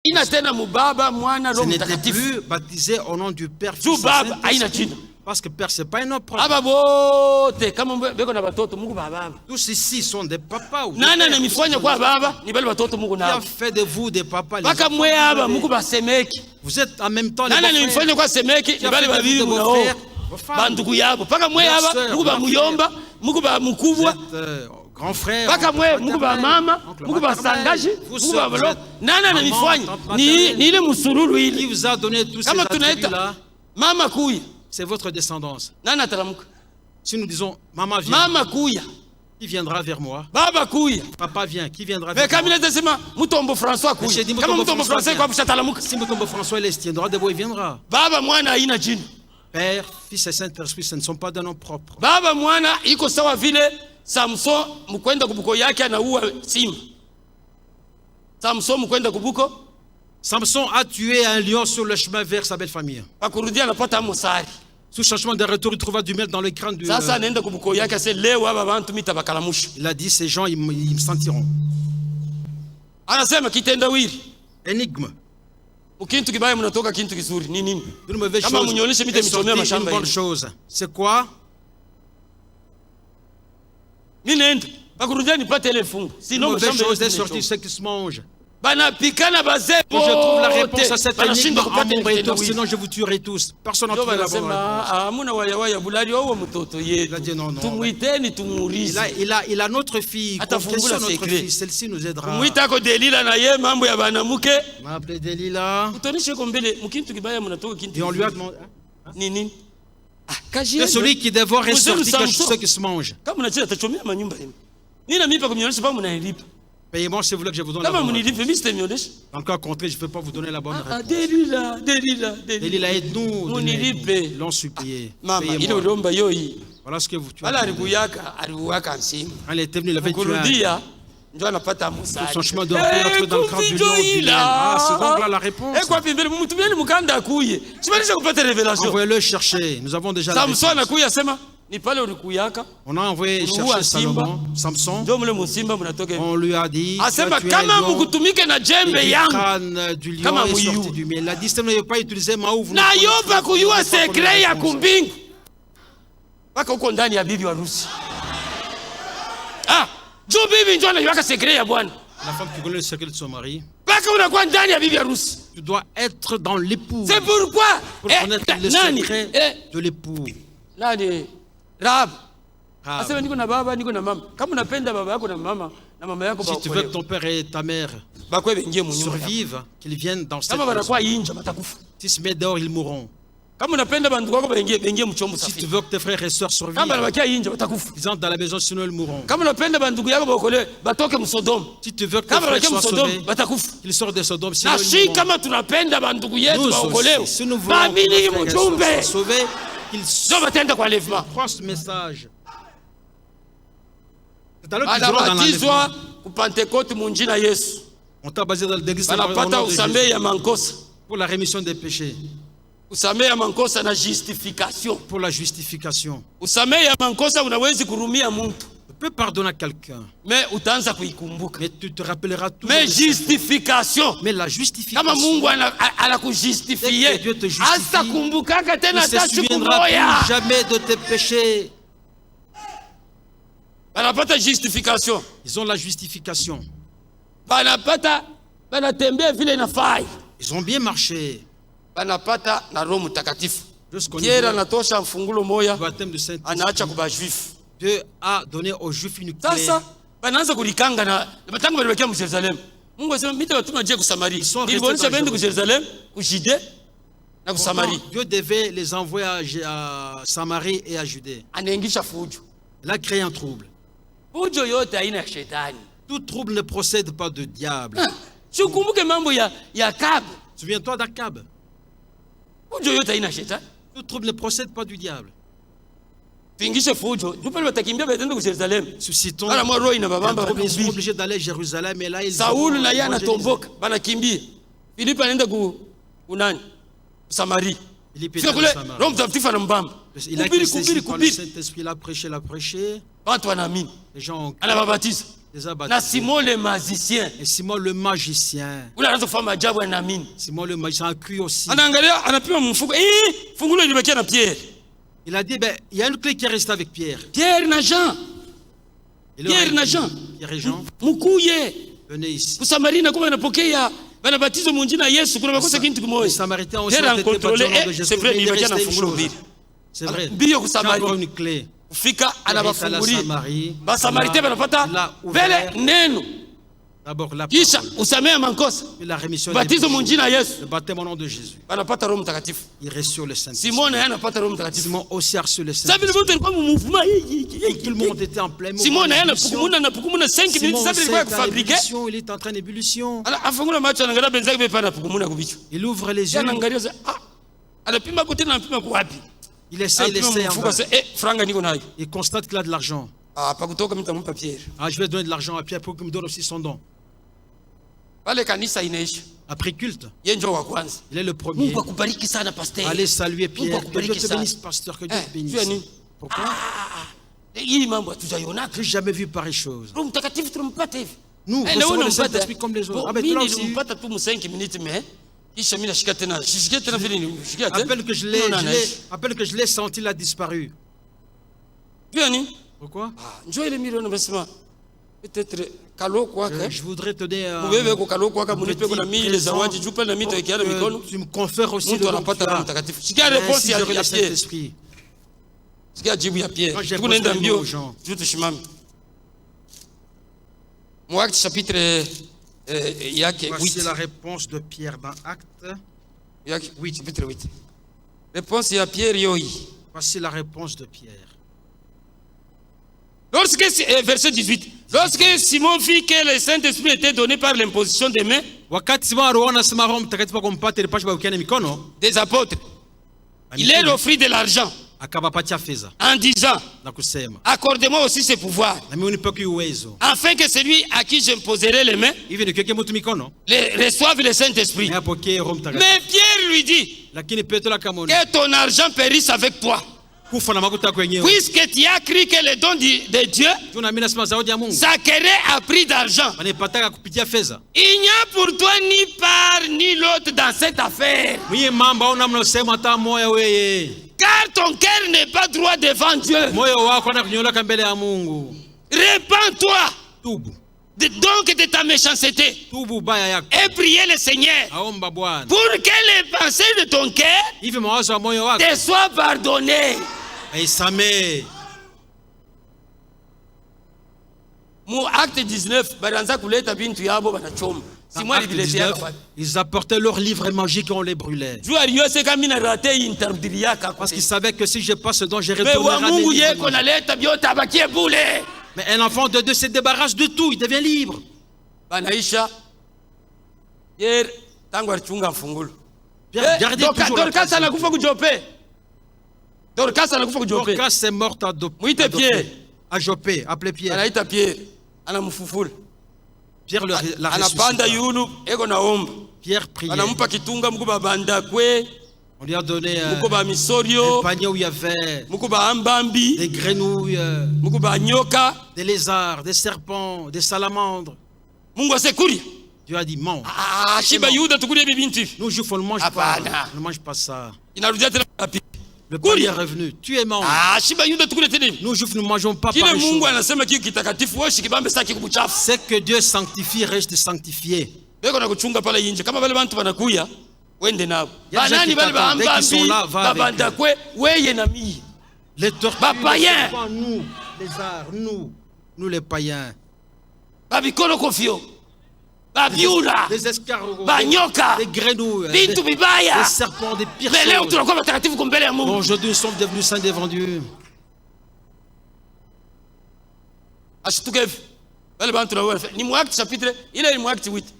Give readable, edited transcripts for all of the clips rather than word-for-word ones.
Ce n'était plus baptisé au nom du Père, Fils et Saint-Esprit. Parce que Père, ce n'est pas un nom propre. Tous ici sont des papas. Qui a fait de vous des papas? Vous êtes en même temps les beaux-frères. Qui a fait de vous des beaux-frères? Grand frère, qui vous a donné tous ces attributs-là? C'est votre descendance. Si nous disons, maman vient, qui viendra vers moi? Papa vient, qui viendra vers moi? Si Mutombo François est tiendra debout, il viendra. Père, Fils et Saint-Esprit, ce ne sont pas de noms propres. Samson mkwenda kubuko yake anaua simba. Samson mkwenda kubuko. Samson a tué un lion sur le chemin vers sa belle famille. Akurudia anapata mosari. Sous changement de retour, il trouva du miel dans le crâne du. Sasa anaenda kubuko yake ase leo aba bantu mitabakalamusha. Il a dit ces gens ils me sentiront. Anasema kitendawili. Énigme. Ukintu kibaya mnatoka kintu kizuri. Ni nini? Une mauvaise chose. Kama mnyonyeshe mite michomea mashamba. Une bonne chose. C'est quoi? Une mauvaise chose est sortie, ce qui se mange. Je trouve la réponse à cette énigme en mon retour, sinon je vous tuerai tous. Personne n'a trouvé la bonne réponse. Il a dit non, non. Il a notre fille, confiez sur notre fille, celle-ci nous aidera. On a appelé Delilah. Et on lui a demandé. C'est celui qui dévore et sortit ce qui se mange. Payez-moi si vous voulez que je vous donne la bonne réponse. Dans le cas contraire, je ne peux pas vous donner la bonne réponse. Delilah, aide-nous. Ils l'ont supplié. Voilà ce que vous tuez. Quand il était venu, il avait tué son chemin de rentrer dans le crâne du lion. C'est donc là la réponse. Envoyez-le chercher. Nous avons déjà la réponse. On a envoyé chercher Samson. On lui a dit, le crâne du lion est sorti du miel. Il a dit, si vous n'avez pas utilisé ma ouvre, la femme qui connaît le secret de son mari, tu dois être dans l'époux. C'est pourquoi pour connaître le secret de l'époux. Si tu veux que ton père et ta mère survivent, qu'ils viennent dans cette maison. S'ils se mettent dehors, ils mourront. Si tu veux que tes frères et sœurs survivent, ils entrent dans la maison, sinon ils mourront. Si tu veux que tes frères soient sauvés, qu'ils sortent de Sodome, sinon ils mourront. Si nous voulons que tes frères et sœurs soient sauvés, qu'ils croient ce message. C'est alors qu'ils seront dans l'enlèvement. On t'a basé dans l'église pour la rémission des péchés. Pour la justification. Tu peux pardonner à quelqu'un. Mais tu te rappelleras toujours. Mais justification. Mais la justification. Dès que Dieu te justifie, il ne se souviendra plus jamais de tes péchés. Ils ont la justification. Ils ont bien marché. Jusqu'au niveau du baptême de Saint-Esprit. Dieu a donné aux Juifs une clé. Ils sont Dieu devait les envoyer à Samarie et à Judée. Il a créé un trouble. Tout trouble ne procède pas de diable. Souviens-toi d'Akab. Tout trouble ne procède pas du diable. Suscitons un trouble, ils sont obligés d'aller à Jérusalem et là ils Samarie. Il a été saisi par le Saint-Esprit, il a prêché. Les gens ont na Simon le magicien. Et Simon le magicien. Simon le magicien a cru aussi. Il a dit, ben, il y a une clé qui est restée avec Pierre. Pierre et Jean. Pierre et Jean. Venez ici. Les Samaritains ont été contrôlés. C'est vrai, il y a c'est vrai. Il y a encore une clé. Fika anabafunguri Basamaritains banapata vele neno. D'abord la kisha usamea mankosa batizo munjina Yesu, le baptême au nom de Jésus. Banapata Roho Mtakatifu. Il reçoit le Saint-Esprit. Simon anapata Roho Mtakatifu. Simon aussi a reçu le Saint-Esprit. Tout le monde était en plein mouvement. Simon pukumuna 5 minutes ça veut fabriquer. Il est en train d'ébullition. Ala afungula macho anangalia benzake bepana pukumuna kubicho. Il ouvre les yeux. Anangalia anapima kote na anapima kwa wapi? Il essaie il constate qu'il a de l'argent. Je vais donner de l'argent à Pierre pour qu'il me donne aussi son don. Après culte, il est le premier. Allez saluer Pierre. Que Dieu te bénisse, pasteur. Que Dieu te bénisse. Pourquoi? Je n'ai jamais vu pareille chose. Nous recevons le Saint-Esprit comme les autres. Appelle que je l'ai senti, il a disparu. Pourquoi? Je voudrais te donner tu me confères aussi le Saint-Esprit. Voici la réponse de Pierre dans Actes 8. Chapitre 8. Réponse à Pierre Yoyi. Voici la réponse de Pierre. Verset 18. Lorsque Simon vit que le Saint-Esprit était donné par l'imposition des mains des apôtres, il leur offrit de l'argent en disant, accordez-moi aussi ce pouvoir, afin que celui à qui j'imposerai les mains reçoive le Saint-Esprit. Mais Pierre lui dit, que ton argent périsse avec toi, puisque tu as cru que le don de Dieu s'acquérait à prix d'argent. Il n'y a pour toi ni part ni l'autre dans cette affaire, car ton cœur n'est pas droit devant Dieu. Répands-toi donc de ta méchanceté et priez le Seigneur pour que les pensées de ton cœur te soient pardonnées. Mu acte 19 ils apportaient leurs livres magiques et on les brûlait. Parce qu'ils savaient que si je passe dedans, je retournerai. Mais un enfant de Dieu se débarrasse de tout, il devient libre. Dorcas est morte à Jopé. Appelez Pierre. Pierre l'a ressuscité. Pierre priait. On lui a donné un panier où il y avait des grenouilles, des lézards, des serpents, des salamandres. Dieu a dit mange. Nous juifs on ne mange pas. On ne mange pas ça. Le panier est revenu. Tu es mort. Nous juifs ne mangeons pas par les choses. Ce que Dieu sanctifie reste sanctifié. Les tortues, nous, les arts, nous les païens. Des escargots, des grenouilles, des serpents, des pires choses. Aujourd'hui, nous sommes devenus saints devant Dieu.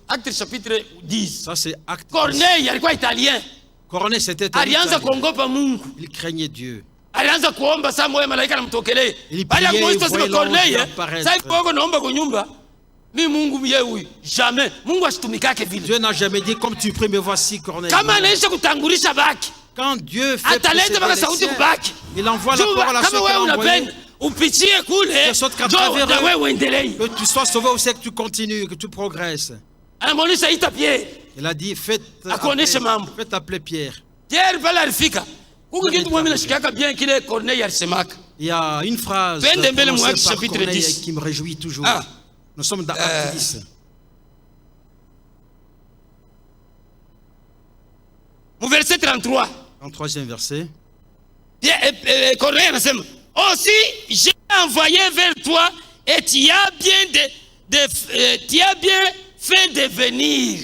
Acte chapitre 10. Ça, c'est acte. Corneille, alikuwa italien. Corneille, c'était alianza kuogopa Mungu. Il craignait Dieu. Alianza kuomba saa moja malaika anamtokelea. Baada ya kuomba sasa Corneille, sasa pogo naomba kwa nyumba. Mi Mungu yeye jamais. Mungu asitumikake vile. Dieu n'a jamais dit comme tu pries, mais voici Corneille. Kama anaisha kutangulisha baki. Quand Dieu fait ataleta baka sauti kubaki. Il envoie la parole à ceux qui l'ont envoyé. De sorte qu'à travers eux, que tu sois sauvé aussi, que tu continues, que tu progresses. Il a dit, faites appeler Pierre. Il y a une phrase par Corneille qui me réjouit toujours. Nous sommes dans Acte 10. Verset 33. 33e verset. Corneille anasema, aussi j'ai envoyé vers toi et tu as bien fait de venir.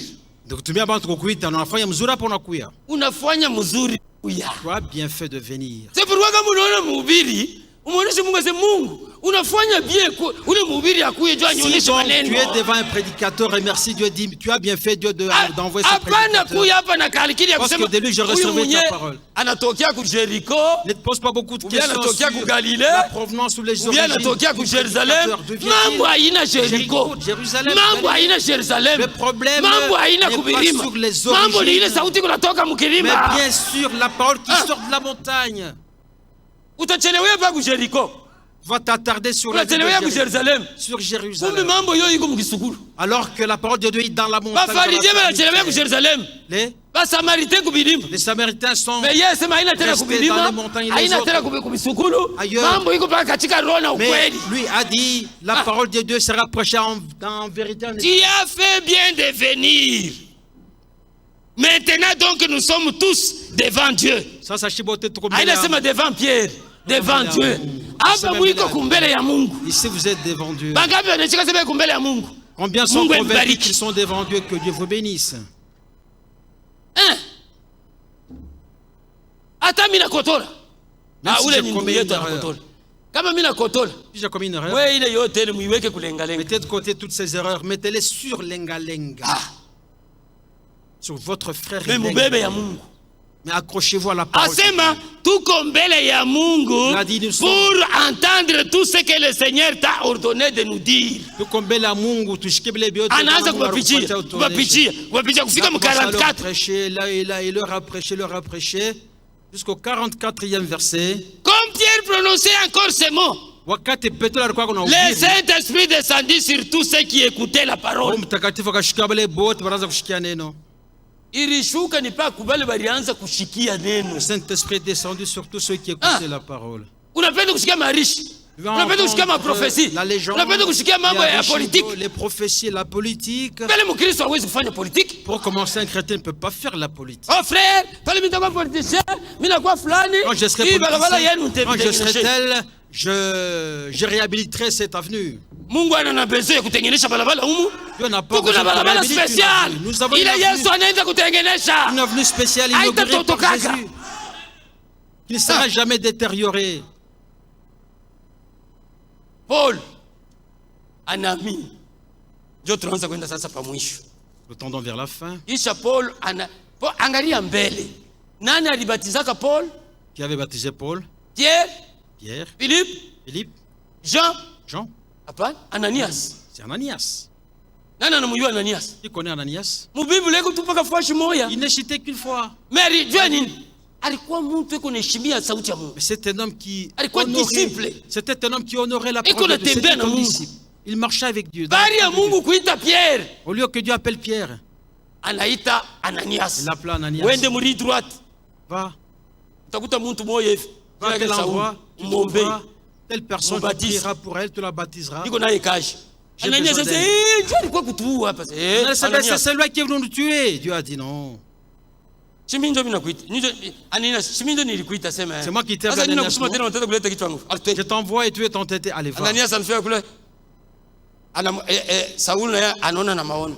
Unafanya mzuri kuya. Tu as bien fait de venir. C'est pourquoi quand unaona mhubiri, umuoneshe Mungu ase Mungu, unafanya bien ule mhubiri akuye jua nionyeshe maneno. Tu es devant un prédicateur et merci Dieu dit, tu as bien fait Dieu d'envoyer ce prédicateur. Parce que de lui je recevrai ta parole. Anatokea ku Jericho. Ne te pose pas beaucoup de questions sur Galilée, la provenance ou les origines. Anatokea ku Jérusalem. Mambo haina Jericho. Mambo haina Jérusalem. Le problème mambo haina kubirima. Sur les origines. Mambo ni ile sauti kunatoka mkilima. Mais bien sûr la parole qui sort de la montagne. Utachelewea pa ku Jericho. Va t'attarder sur la ville de Jérusalem. Sur Jérusalem. Alors que la parole de Dieu est dans la montagne. Les Samaritains sont restés dans les montagnes et les autres ailleurs. Mais lui a dit, la parole de Dieu sera prêchée en vérité. Tu as fait bien de venir. Maintenant donc nous sommes tous devant Dieu. Devant Pierre, devant Dieu. Ici vous êtes devant Dieu. Combien sont convaincus qu'ils sont devant Dieu? Que Dieu vous bénisse. Même si j'ai commis une erreur. Si j'ai commis une erreur, mettez de côté toutes ces erreurs, mettez-les sur l'engalenga. Sur votre frère. Mais accrochez-vous à la parole. Pour entendre tout ce que le Seigneur t'a ordonné de nous dire. Il leur a prêché jusqu'au 44e verset. Comme Pierre prononçait encore ces mots, le Saint-Esprit descendit sur tous ceux qui écoutaient la parole. Le Saint-Esprit est descendu sur tous ceux qui écoutaient la parole. Unapenda kusikia marishi, unapenda kusikia maprophesie, unapenda kusikia mambo ya politique. Les prophéties, la politique. Pale mkristo hawezi kufanya politique. Pour commencer, un chrétien ne peut pas faire la politique. Oh frère, pale mimi nitakuwa politicien, mimi nakuwa fulani. Quand je serai tel, je réhabiliterai cette avenue. Mungu ana besoin ya kutengenesha balabala humu. Dieu n'a pas besoin de balabala spécial. Nous avons ile Yesu anaenda kutengenesha. Une avenue spéciale inaugurée par Jésus. Il ne sera jamais détérioré. Paul anaamini. Ndio tunaanza kwenda sasa pa mwisho. Nous tendons vers la fin. Isha Paul angalia mbele. Nani alibatizaka Paul? Qui avait baptisé Paul? Pierre. Philippe. Jean. Hapana, Ananias. C'est Ananias. Nani anamjua Ananias? Qui connaît Ananias? Mbiblia iko tupaka fashi moja. Il n'est cité qu'une fois. Mais alijua nini? Alikuwa mtu eko neheshimia sauti ya Mungu. C'est un homme qui C'était un homme qui honorait la parole de Dieu. C'était un disciple. Il marchait avec Dieu. Bari ya Mungu kuita Pierre. Au lieu que Dieu appelle Pierre, anaita Ananias. Il appelle Ananias. Wende muri droite. Va. Utakuta mtu moja hivi. Va à tel endroit, tu trouveras telle personne qui priera pour elle, tu la baptiseras. Iko naye kaji. Ananias a dit, alikuwa kutuua hapa. C'est lui qui est venu nous tuer. Dieu a dit non. C'est moi qui t'ai appelé. Je t'envoie et tu es tenté. Allez, va. Ananias anafika kule. Saul naye anaona na maono.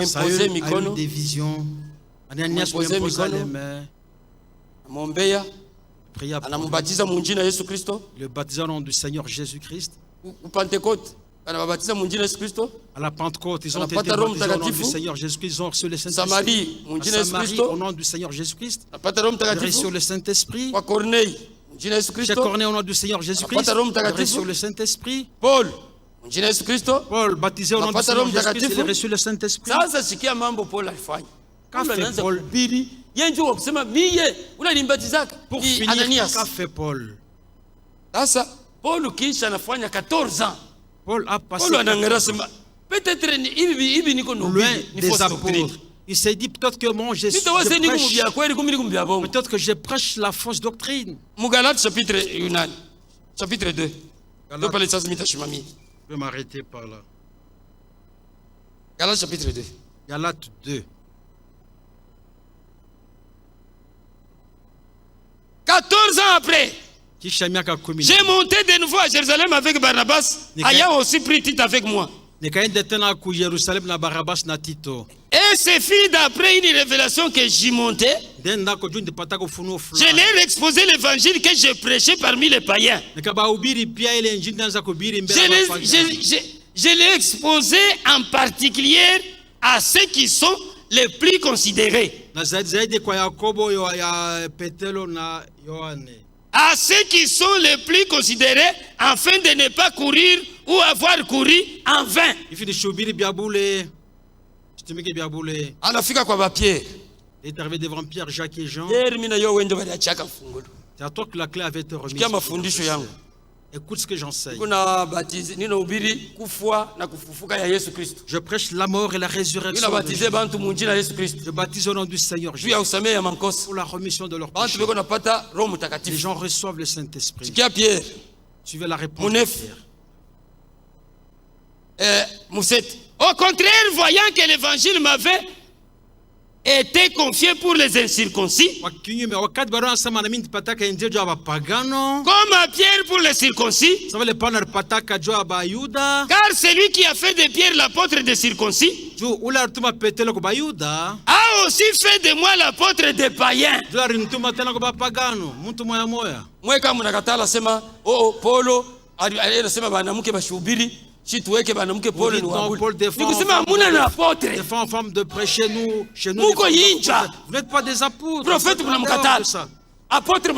Saül a eu des visions. Ananias lui imposa les mains. Amwombea. Pria pour anambatiza mu jina Yesu Kristo. Le baptême au nom du Seigneur Jésus-Christ. Au Pentecôte. À la Pentecôte, ils ont été baptisés au nom du Seigneur Jésus-Christ. Ils ont reçu le Saint-Esprit. Samarie, au nom du Seigneur Jésus-Christ. Ils ont reçu le Saint-Esprit. Chez Corneille, au nom du Seigneur Jésus-Christ. Ils ont reçu le Saint-Esprit. Paul, baptisé au nom du Seigneur Jésus-Christ. Il a reçu le Saint-Esprit. Qu'a fait Paul? Pour finir, qu'a fait Paul? Paul kisha anafanya 14 ans. Paul a passé peut-être loin des apôtres. Il s'est dit peut-être que moi peut-être que je prêche la fausse doctrine. Galates chapitre 2. Je vais m'arrêter par là. Galates chapitre 2. Galates 2. 14 ans après, j'ai monté de nouveau à Jérusalem avec Barnabas, ayant aussi pris Tite avec moi. Et c'est fini d'après une révélation que j'y montais. Je leur ai exposé l'évangile que j'ai prêché parmi les païens. Je l'ai exposé en particulier à ceux qui sont les plus considérés. À ceux qui sont les plus considérés, afin de ne pas courir ou avoir couru en vain. Pierre. Il est arrivé devant Pierre, Jacques et Jean. C'est à toi que la clé avait été remise. Écoute ce que j'enseigne. Je prêche la mort et la résurrection de Jésus. Je baptise au nom du Seigneur Jésus pour la remission de leurs péchés. Les gens reçoivent le Saint-Esprit. Suivez la réponse de Pierre. Au contraire, voyant que l'évangile m'avait été confié pour les incirconcis, comme à Pierre pour les circoncis, car celui qui a fait de Pierre l'apôtre des circoncis a aussi fait de moi l'apôtre des païens. Paul défend en forme de prêcher chez nous. Vous n'êtes pas des apôtres. Prophète apôtre.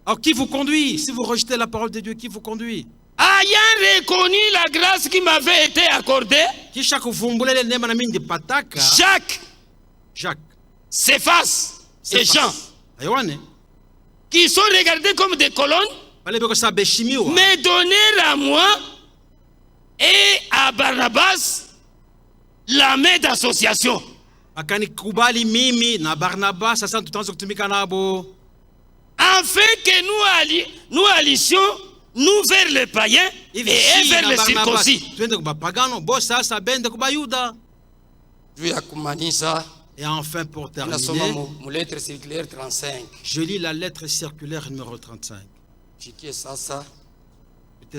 Alors qui vous conduit? Si vous rejetez la parole de Dieu, qui vous conduit? Ayant reconnu la grâce qui m'avait été accordée, Jacques, Céphas et Jean, qui sont regardés comme des colonnes, me donnèrent à moi et à Barnabas la main d'association. Afin que nous allions nous vers les païens et vers les circoncis. Et enfin pour terminer, je lis la lettre circulaire numéro 35. Écoutez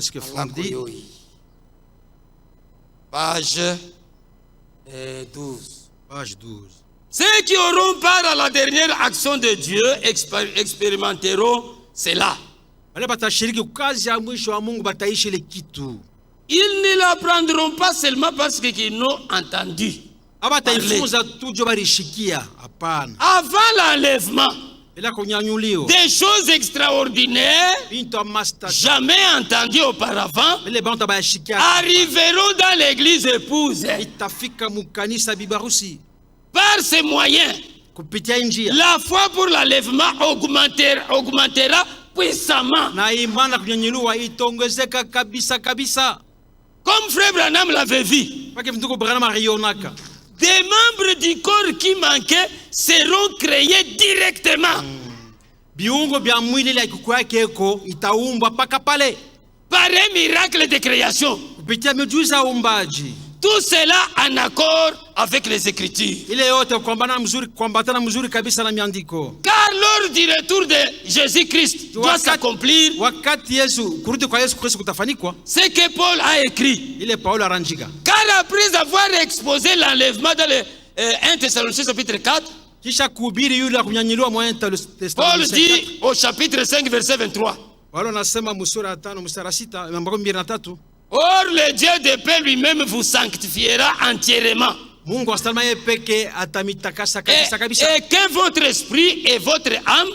ce que Franck dit. Page 12. Page 12. Ceux qui auront part à la dernière action de Dieu expérimenteront cela. Ils ne l'apprendront pas seulement parce qu'ils n'ont entendu parler. Avant l'enlèvement, des choses extraordinaires, jamais entendues auparavant, arriveront dans l'église épouse. Par ces moyens, la foi pour l'enlèvement augmentera puissamment. Comme Frère Branham l'avait vu, des membres du corps qui manquaient seront créés directement. Par un miracle de création. Tout cela en accord avec les Écritures. Car lors du retour de Jésus-Christ doit s'accomplir ce que Paul a écrit. Car après avoir exposé l'enlèvement dans le 1 Thessaloniciens chapitre 4, Paul dit au chapitre 5 verset 23, or le Dieu de paix lui-même vous sanctifiera entièrement. Et que votre esprit et votre âme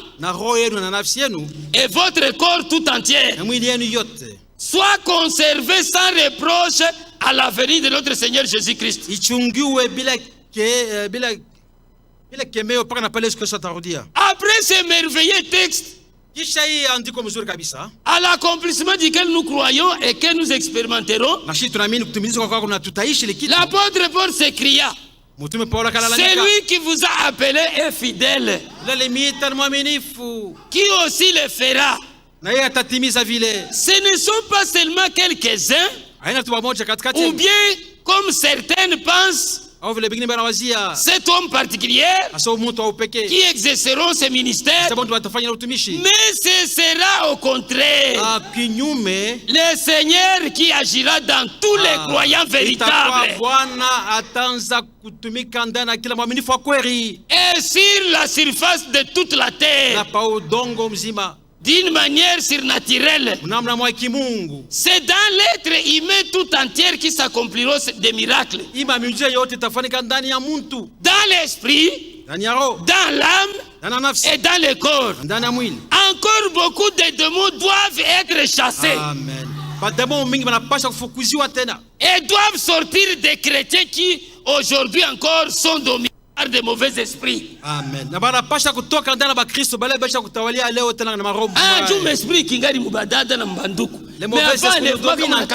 et votre corps tout entier soient conservés sans reproche à la venue de notre Seigneur Jésus-Christ. Après ce merveilleux texte, à l'accomplissement duquel nous croyons et que nous expérimenterons, l'apôtre Paul s'écria, celui qui vous a appelé est fidèle, qui aussi le fera. Ce ne sont pas seulement quelques-uns, ou bien comme certaines pensent, cet homme particulier qui exerceront ce ministère, mais ce sera au contraire le Seigneur qui agira dans tous les croyants véritables et sur la surface de toute la terre d'une manière surnaturelle. C'est dans l'être humain tout entier qui s'accompliront des miracles. Dans l'esprit, dans l'âme et dans le corps. Encore beaucoup de démons doivent être chassés. Amen. Et doivent sortir des chrétiens qui aujourd'hui encore sont dominés par de mauvais esprits. Amen. Dieu m'esprit kingali mubadada na mbanduku. Mais avant les dominants,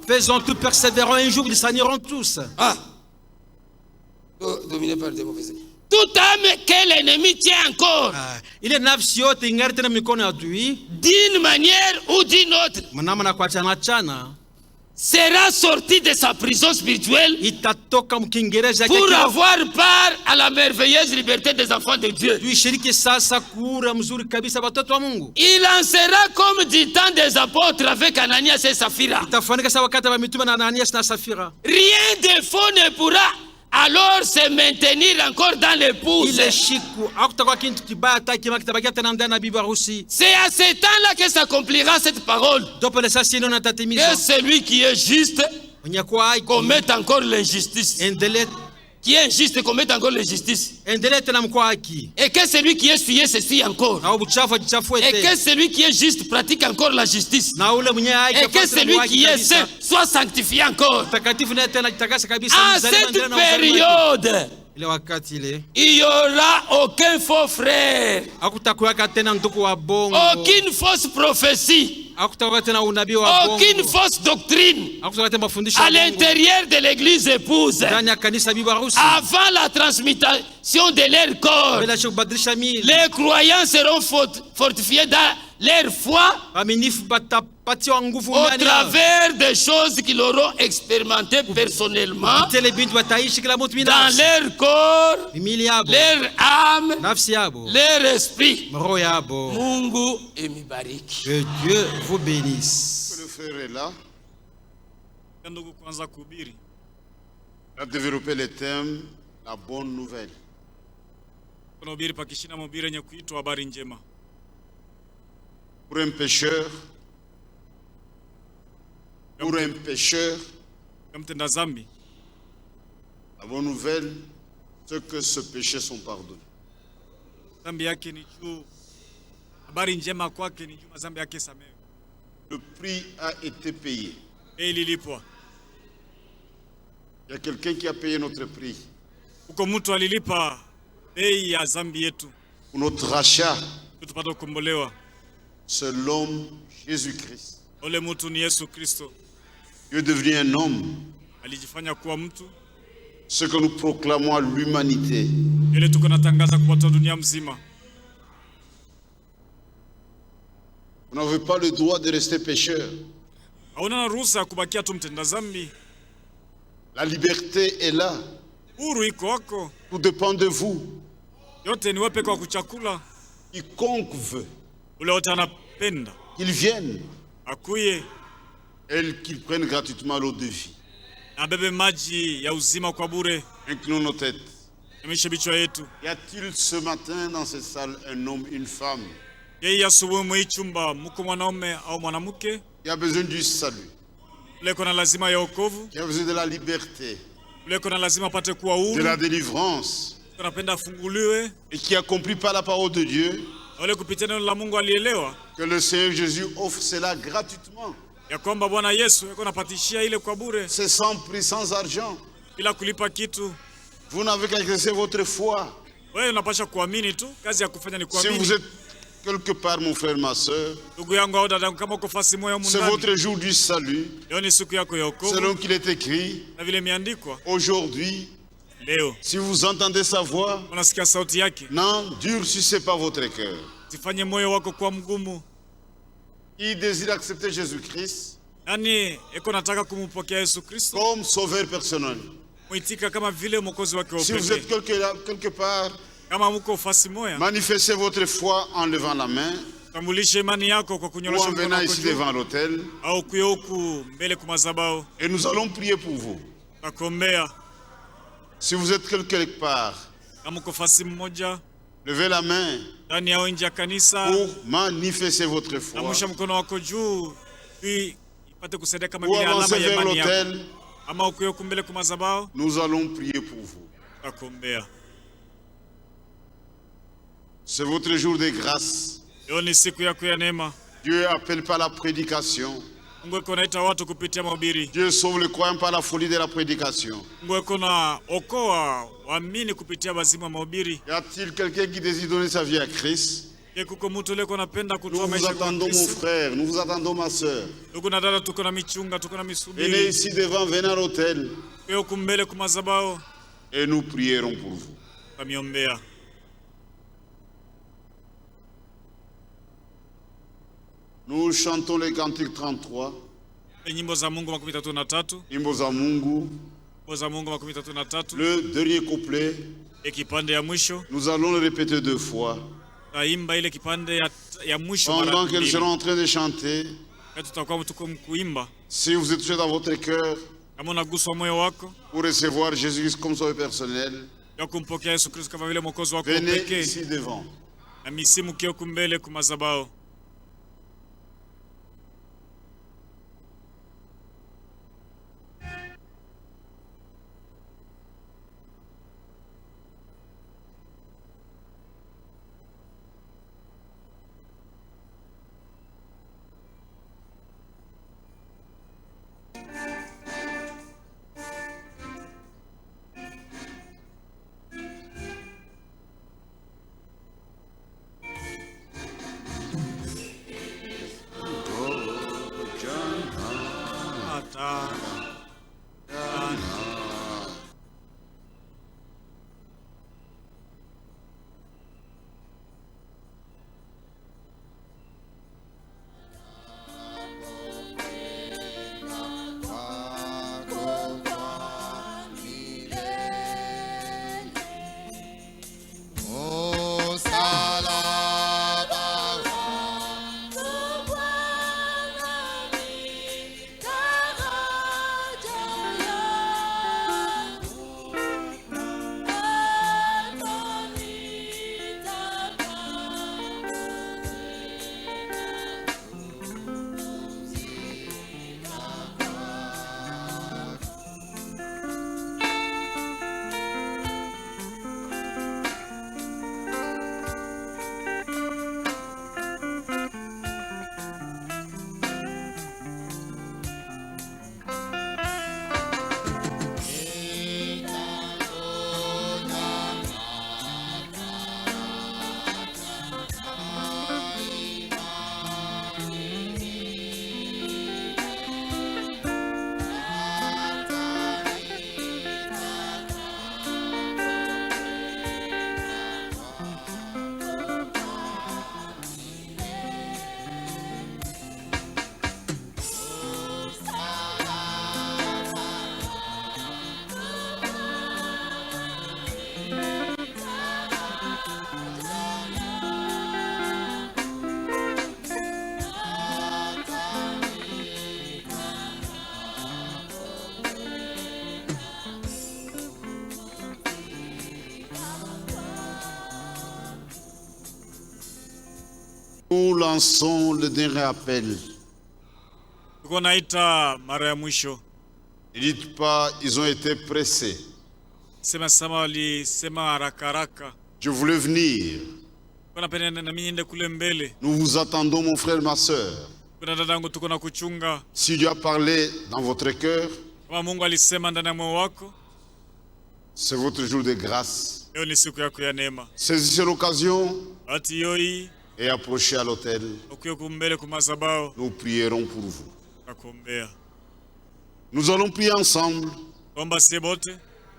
faisons tout persévérant, un jour ils s'en iront tous. Dominé par des mauvais esprits. Toute âme que l'ennemi tient encore, d'une manière ou d'une autre, sera sorti de sa prison spirituelle pour avoir part à la merveilleuse liberté des enfants de Dieu. Il en sera comme du temps des apôtres avec Ananias et Saphira. Rien de faux ne pourra alors se maintenir encore dans l'épouse. C'est à ce temps-là que s'accomplira cette parole. Que celui qui est juste commette encore l'injustice. Qui est injuste commette encore l'injustice. Et que celui qui est souillé se souille encore. Et que celui qui est juste pratique encore la justice. Et que celui qui est saint soit sanctifié encore. À cette période, il n'y aura aucun faux frère, aucune fausse prophétie, aucune fausse doctrine à l'intérieur de l'église épouse. Avant la transmutation de leur corps, les croyants seront fortifiés dans leur foi au travers des choses qu'ils auront expérimentées personnellement dans leur corps, leur âme, leur esprit. Mungu emibariki. Que Dieu vous bénisse. Le frère est là. Il a développé le thème la bonne nouvelle. Pour un pécheur, la bonne nouvelle, c'est que ce péché sont pardonnés. Le prix a été payé. Il y a quelqu'un qui a payé notre prix. Pour notre rachat, c'est l'homme Jésus-Christ. Dieu est devenu un homme. Ce que nous proclamons à l'humanité. Vous n'avez pas le droit de rester pécheur. La liberté est là. Tout dépend de vous. Quiconque veut qu'il vienne et qu'il prenne gratuitement l'eau de vie. Inclinons nos têtes. Y a-t-il ce matin dans cette salle un homme, une femme qui a besoin du salut, qui a besoin de la liberté, de la délivrance, et qui a compris par la parole de Dieu que le Seigneur Jésus offre cela gratuitement? C'est sans prix, sans argent. Vous n'avez qu'à exercer votre foi. Si vous êtes quelque part, mon frère, ma soeur, c'est votre jour du salut. Selon qu'il est écrit, aujourd'hui, si vous entendez sa voix, n'endurcissez pas votre cœur. Qui désire accepter Jésus-Christ comme sauveur personnel. Si vous êtes quelque part, manifestez votre foi en levant la main ou en venant ici devant l'autel. Et nous allons prier pour vous. Si vous êtes quelque part, levez la main pour manifester votre foi. Ou avancez vers l'autel. Nous allons prier pour vous. C'est votre jour de grâce. Dieu appelle par la prédication. Dieu sauve le croyant par la folie de la prédication. Y a-t-il quelqu'un qui désire donner sa vie à Christ? Nous vous attendons, mon frère, nous vous attendons, ma soeur. Venez ici devant, venez à l'autel. Et nous prierons pour vous. Nous chantons le cantique 33. Nyimbo za Mungu, le dernier couplet. Nous allons le répéter 2 fois. Pendant qu'elles seront en train de chanter, si vous êtes touché dans votre cœur pour recevoir Jésus comme sauveur personnel, venez ici devant. Nous lançons le dernier appel. Ne dites pas, ils ont été pressés. Je voulais venir. Nous vous attendons, mon frère, ma soeur. Si Dieu a parlé dans votre cœur, c'est votre jour de grâce. Saisissez l'occasion et approchez à l'autel. Nous prierons pour vous. Nous allons prier ensemble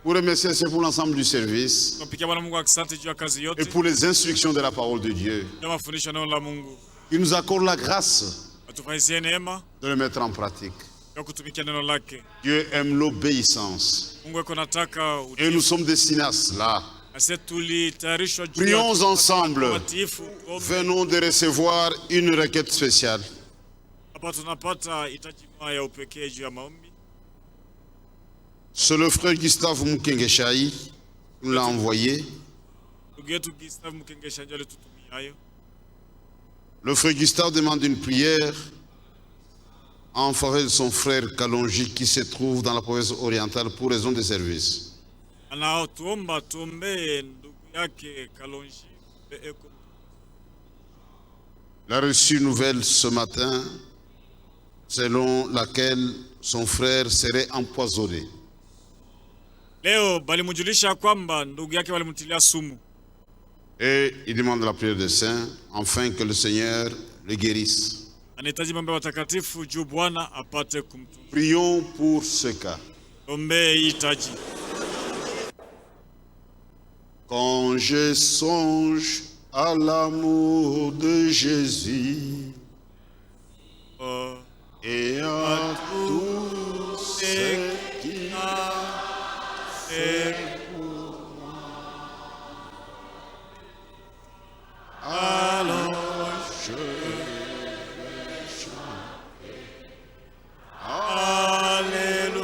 pour remercier pour l'ensemble du service et pour les instructions de la parole de Dieu. Il nous accorde la grâce de le mettre en pratique. Dieu aime l'obéissance et nous sommes destinés à cela. Prions ensemble. Venons de recevoir une requête spéciale. C'est le frère Gustave Mukengeshaï qui nous l'a envoyé. Le frère Gustave demande une prière en faveur de son frère Kalonji qui se trouve dans la province orientale pour raison de service. Il a reçu une nouvelle ce matin selon laquelle son frère serait empoisonné. Et il demande la prière des saints afin que le Seigneur le guérisse. Prions pour ce cas. Quand je songe à l'amour de Jésus et à tout ce qu'il a fait pour moi, alors je vais chanter Alléluia.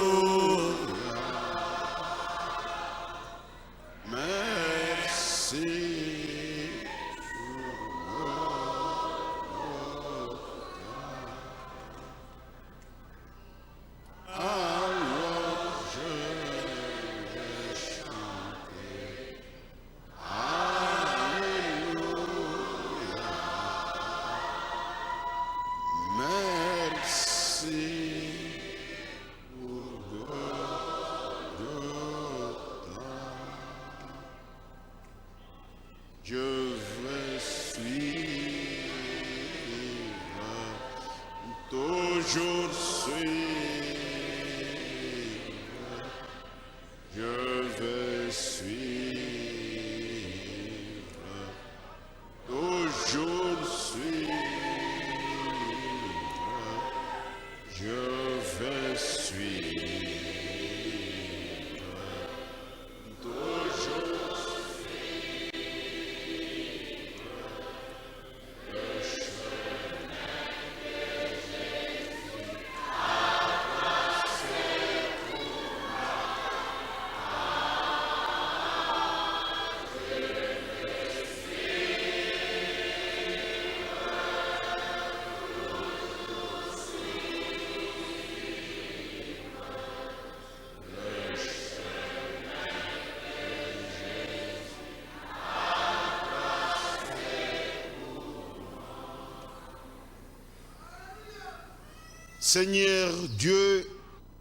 Seigneur Dieu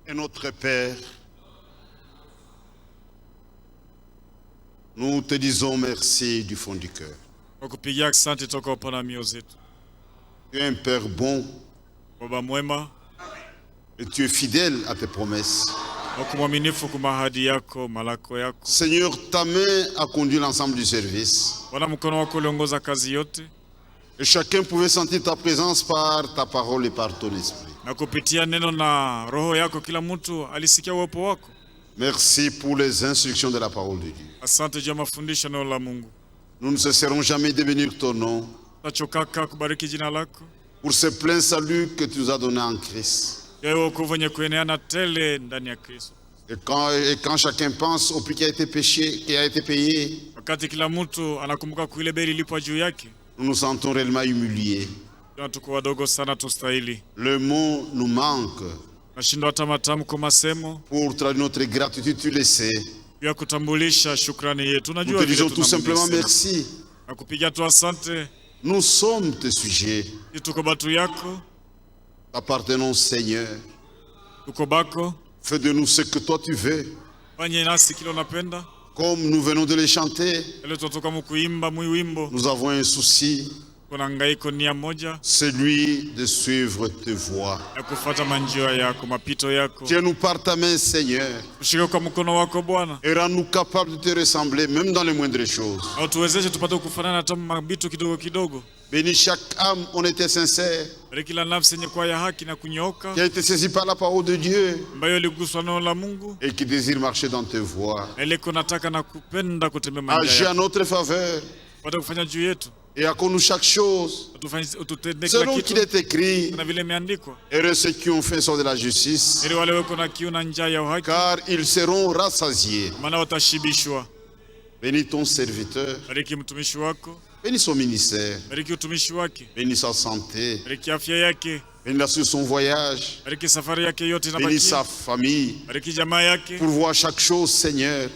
et notre Père, nous te disons merci du fond du cœur. Tu es un Père bon et tu es fidèle à tes promesses. Seigneur, ta main a conduit l'ensemble du service. Et chacun pouvait sentir ta présence par ta parole et par ton esprit. Merci pour les instructions de la parole de Dieu. Nous ne cesserons jamais de bénir ton nom pour ce plein salut que tu nous as donné en Christ. Et quand chacun pense au prix qui a été payé, nous nous sentons réellement humiliés. Le mot nous manque. Pour traduire notre gratitude, tu le sais. Nous te disons tout simplement merci. Nous sommes tes sujets. Appartenons, Seigneur. Fais de nous ce que toi tu veux. Comme nous venons de les chanter, nous avons un souci celui de suivre tes voies. Tiens-nous par ta main, Seigneur, et rends-nous capables de te ressembler, même dans les moindres choses. Bénis chaque âme honnête et sincère qui a été saisie par la parole de Dieu et qui désire marcher dans tes voies. Agis en notre faveur et accorde-nous chaque chose selon qu'il est écrit. Heureux ceux qui ont faim sont de la justice, car ils seront rassasiés. Bénis ton serviteur, bénis son ministère, bénis sa santé, bénis sur son voyage, bénis sa famille, pourvois chaque chose, Seigneur,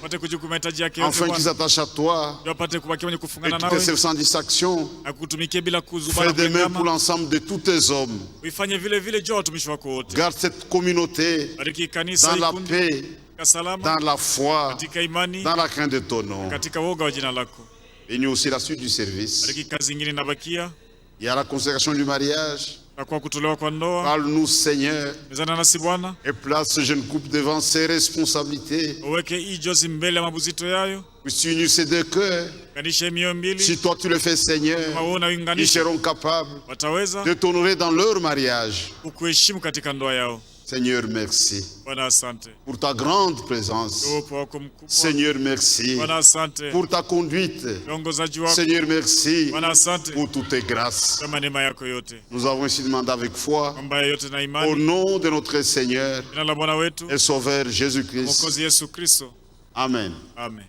afin qu'ils s'attachent à toi et qu'ils te servent sans distraction. Fais de même pour l'ensemble de tous tes hommes. Garde cette communauté dans la paix, dans la foi, dans la crainte de ton nom. Bénis aussi la suite du service. Il y a la consécration du mariage. Parle-nous, Seigneur, et place ce jeune couple devant ses responsabilités. Puisses-tu unir ces deux cœurs. Si toi tu le fais, Seigneur, ils seront capables de t'honorer dans leur mariage. Seigneur, merci pour ta grande présence. Seigneur, merci pour ta conduite. Seigneur, merci pour toutes tes grâces. Nous avons ainsi demandé avec foi au nom de notre Seigneur et Sauveur Jésus-Christ. Amen. Amen.